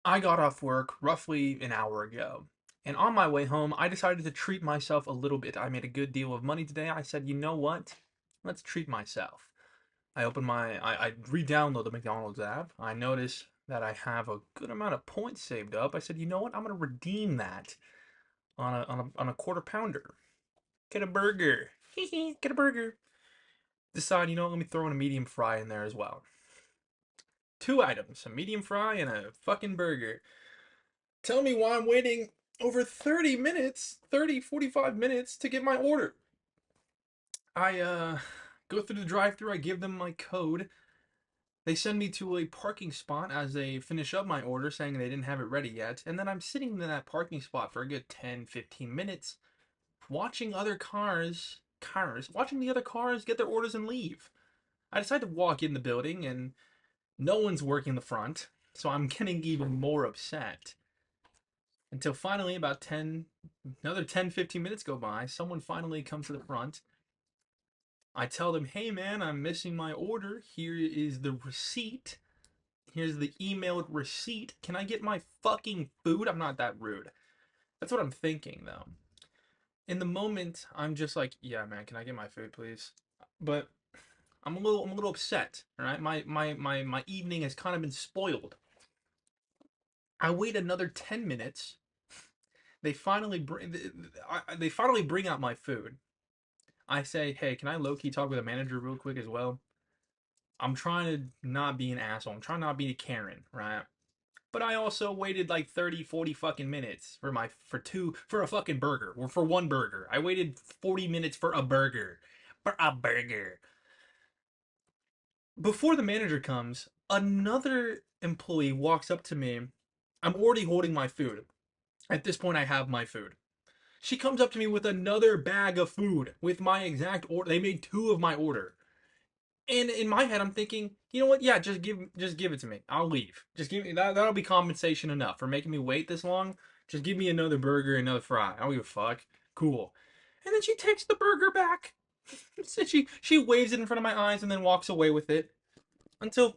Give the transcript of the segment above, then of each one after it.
I got off work roughly an hour ago, and on my way home, I decided to treat myself a little bit. I made a good deal of money today. I said, you know what? Let's treat myself. I re-download the McDonald's app. I notice that I have a good amount of points saved up. I said, you know what? I'm gonna redeem that on a quarter pounder. Get a burger. Get a burger. Decide, let me throw in a medium fry in there as well. Two items, a medium fry and a fucking burger. Tell me why I'm waiting over 30 minutes, 45 minutes to get my order. I go through the drive-thru, I give them my code. They send me to a parking spot as they finish up my order saying they didn't have it ready yet. And then I'm sitting in that parking spot for a good 10, 15 minutes watching watching the other cars get their orders and leave. I decide to walk in the building and no one's working the front, so I'm getting even more upset. Until finally, another 10, 15 minutes go by. Someone finally comes to the front. I tell them, hey man, I'm missing my order. Here is the receipt. Here's the emailed receipt. Can I get my fucking food? I'm not that rude. That's what I'm thinking though. In the moment, I'm just like, yeah man, can I get my food please? But I'm a little upset. All right, my evening has kind of been spoiled. I wait another 10 minutes. They finally bring out my food. I say, hey, can I low key talk with a manager real quick as well? I'm trying to not be an asshole. I'm trying not to be a Karen, right? But I also waited like 30, 40 fucking minutes for a fucking burger, or for one burger. I waited 40 minutes for a burger. For a burger. Before the manager comes, another employee walks up to me. I'm already holding my food. At this point, I have my food. She comes up to me with another bag of food with my exact order. They made two of my order. And in my head, I'm thinking, you know what? Yeah, just give it to me. I'll leave. Just give me that. That'll be compensation enough for making me wait this long. Just give me another burger, another fry. I don't give a fuck. Cool. And then she takes the burger back. So she waves it in front of my eyes and then walks away with it until,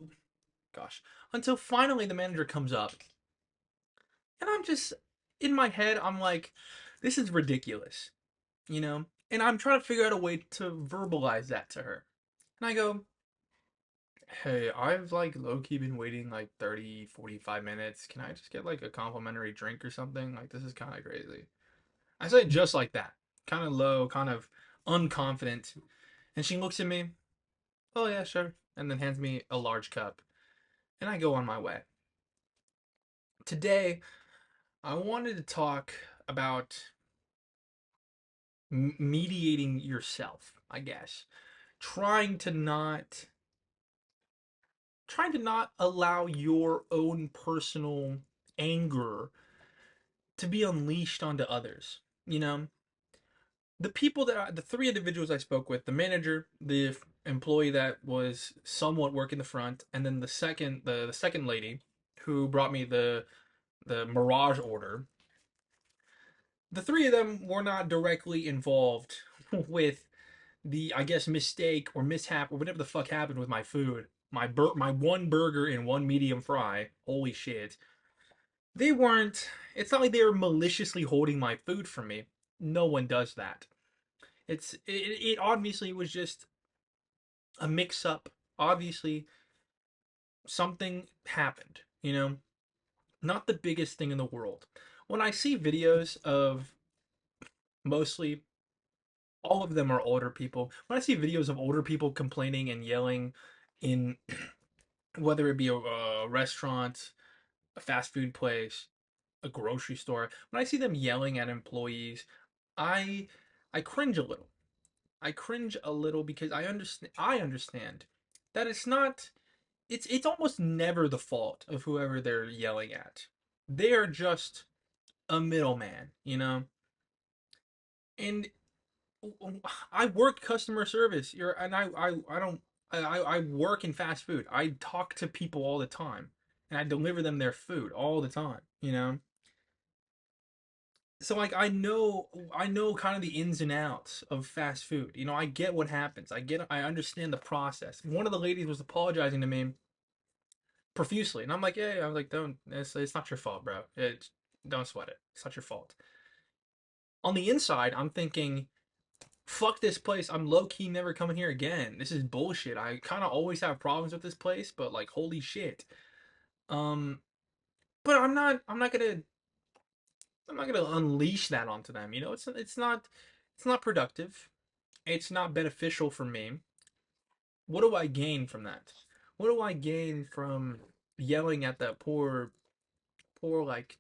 gosh, until finally the manager comes up. And I'm just in my head, I'm like, this is ridiculous, you know. And I'm trying to figure out a way to verbalize that to her. And I go, hey, I've like low key been waiting like 30, 45 minutes. Can I just get like a complimentary drink or something? Like, this is kind of crazy. I say it just like that, kind of low, kind of unconfident. And she looks at me, oh, yeah, sure. And then hands me a large cup. And I go on my way. Today, I wanted to talk about mediating yourself, I guess. Trying to not trying to not allow your own personal anger to be unleashed onto others. You know, the three individuals I spoke with, the manager, the employee that was somewhat working the front, and then the second lady who brought me the Mirage order. The three of them were not directly involved with the, I guess, mistake or mishap or whatever the fuck happened with my food. My one burger and one medium fry. Holy shit. They weren't, it's not like they were maliciously holding my food from me. No one does that. It obviously was just a mix up. Obviously something happened, you know? Not the biggest thing in the world. When I see videos of, mostly all of them are older people. When I see videos of older people complaining and yelling in, whether it be a restaurant, a fast food place, a grocery store, when I see them yelling at employees, I I cringe a little. I cringe a little because I understand that it's almost never the fault of whoever they're yelling at. They are just a middleman, you know? And I work customer service. And I don't I work in fast food. I talk to people all the time and I deliver them their food all the time, you know? So like I know kind of the ins and outs of fast food. You know, I get what happens. I understand the process. One of the ladies was apologizing to me profusely. And I'm like, yeah, I was like, don't, it's not your fault, bro. Don't sweat it. It's not your fault. On the inside, I'm thinking, fuck this place. I'm low key never coming here again. This is bullshit. I kind of always have problems with this place, but like, holy shit. Um, but I'm not gonna unleash that onto them. You know, it's not productive. It's not beneficial for me. What do I gain from that? What do I gain from yelling at that poor like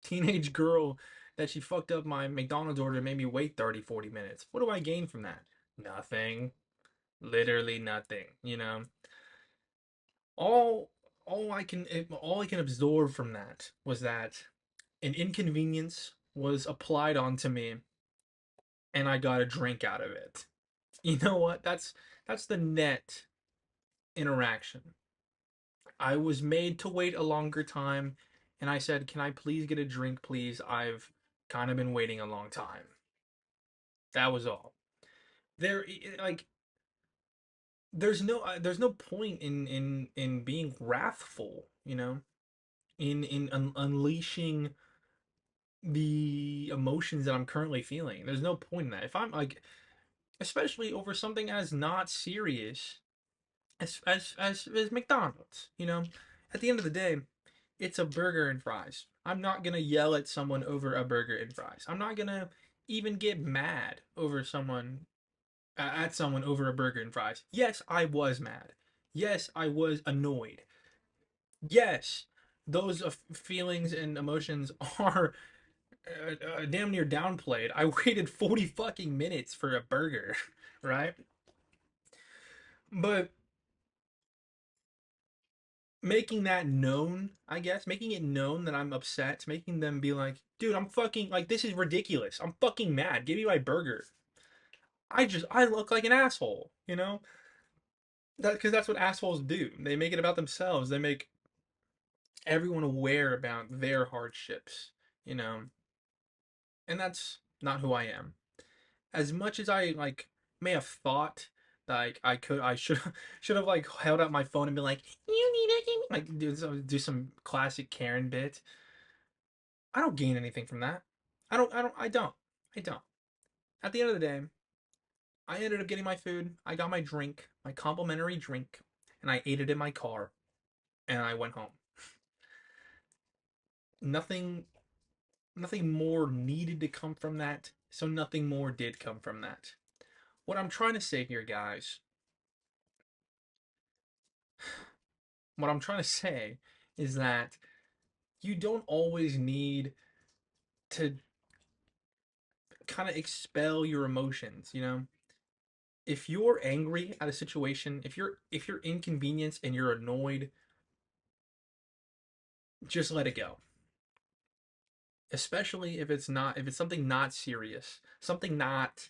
teenage girl that she fucked up my McDonald's order and made me wait 30, 40 minutes? What do I gain from that? Nothing. Literally nothing, you know. All all I can absorb from that was that an inconvenience was applied onto me and I got a drink out of it. You know what? That's the net interaction. I was made to wait a longer time and I said, "Can I please get a drink, please? I've kind of been waiting a long time." That was all. There like there's no point in being wrathful, you know, in unleashing the emotions that I'm currently feeling. There's no point in that. If I'm like, especially over something as not serious as McDonald's, you know, at the end of the day, it's a burger and fries. I'm not gonna yell at someone over a burger and fries. I'm not gonna even get mad over someone at someone over a burger and fries. Yes, I was mad. Yes, I was annoyed. Yes, those feelings and emotions are damn near downplayed. I waited 40 fucking minutes for a burger, right? But making that known, I guess, making it known that I'm upset, making them be like, dude, I'm fucking, like, this is ridiculous. I'm fucking mad. Give me my burger. I look like an asshole, you know? Because that's what assholes do. They make it about themselves. They make everyone aware about their hardships, you know? And that's not who I am. As much as I like may have thought that I should have like held out my phone and been like, you need it, like do some classic Karen bit. I don't gain anything from that. I don't. At the end of the day, I ended up getting my food. I got my drink, my complimentary drink, and I ate it in my car, and I went home. Nothing nothing more needed to come from that, so nothing more did come from that. What I'm trying to say here, guys, what I'm trying to say is that you don't always need to kind of expel your emotions, you know? If you're angry at a situation, if you're inconvenienced and you're annoyed, just let it go. Especially if it's something not serious, something not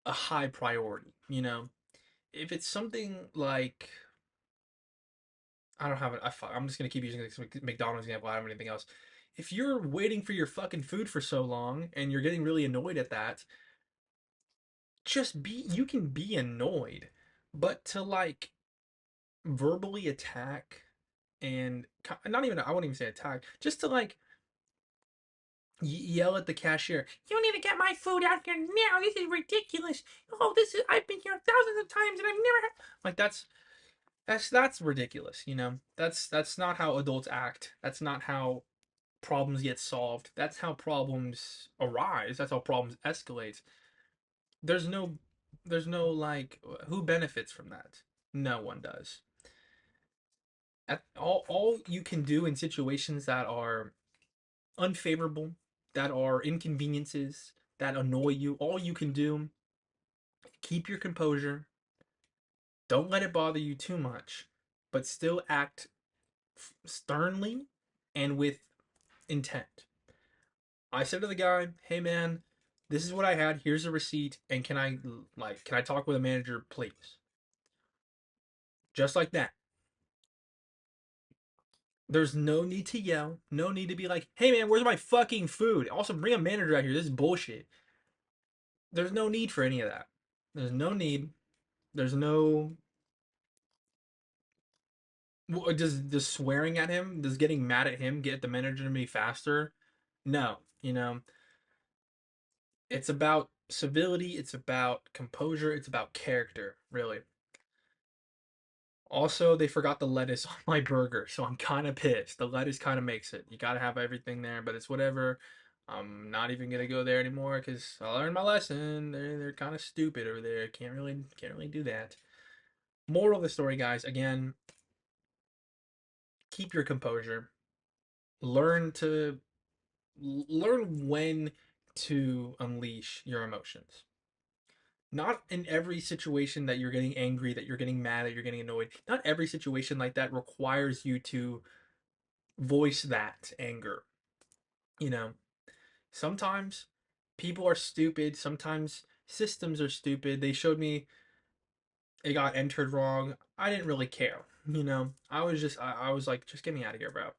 a high priority, you know? If it's something like I don't have it. I'm just gonna keep using this McDonald's example. I don't have anything else. If you're waiting for your fucking food for so long and you're getting really annoyed at that, just be. You can be annoyed, but to like verbally attack and not even I wouldn't even say attack, just to like yell at the cashier. You need to get my food out here now. This is ridiculous. Oh, this is I've been here thousands of times and I've never had like that's ridiculous. You know that's not how adults act. That's not how problems get solved. That's how problems arise. That's how problems escalate. There's no there's no like who benefits from that? No one does. All you can do in situations that are unfavorable, that are inconveniences, that annoy you, all you can do, keep your composure. Don't let it bother you too much, but still act sternly and with intent. I said to the guy, "Hey man, this is what I had. Here's a receipt, and can I talk with a manager, please?" Just like that. There's no need to yell. No need to be like, "Hey man, where's my fucking food?" Also, bring a manager out here. This is bullshit. There's no need for any of that. There's no need. There's no Does swearing at him, does getting mad at him get the manager to be faster? No, it's about civility, it's about composure, it's about character, really. Also, they forgot the lettuce on my burger, so I'm kind of pissed. The lettuce kind of makes it. You gotta have everything there, but it's whatever. I'm not even gonna go there anymore because I learned my lesson. They're kind of stupid over there. Can't really do that. Moral of the story, guys. Again, keep your composure. Learn to learn when to unleash your emotions. Not in every situation that you're getting angry, that you're getting mad, that you're getting annoyed. Not every situation like that requires you to voice that anger. You know, sometimes people are stupid. Sometimes systems are stupid. They showed me it got entered wrong. I didn't really care. I was like, just get me out of here, bro.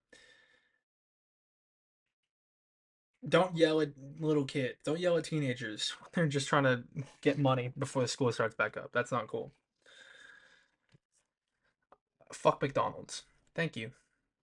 Don't yell at little kids. Don't yell at teenagers. They're just trying to get money before the school starts back up. That's not cool. Fuck McDonald's. Thank you.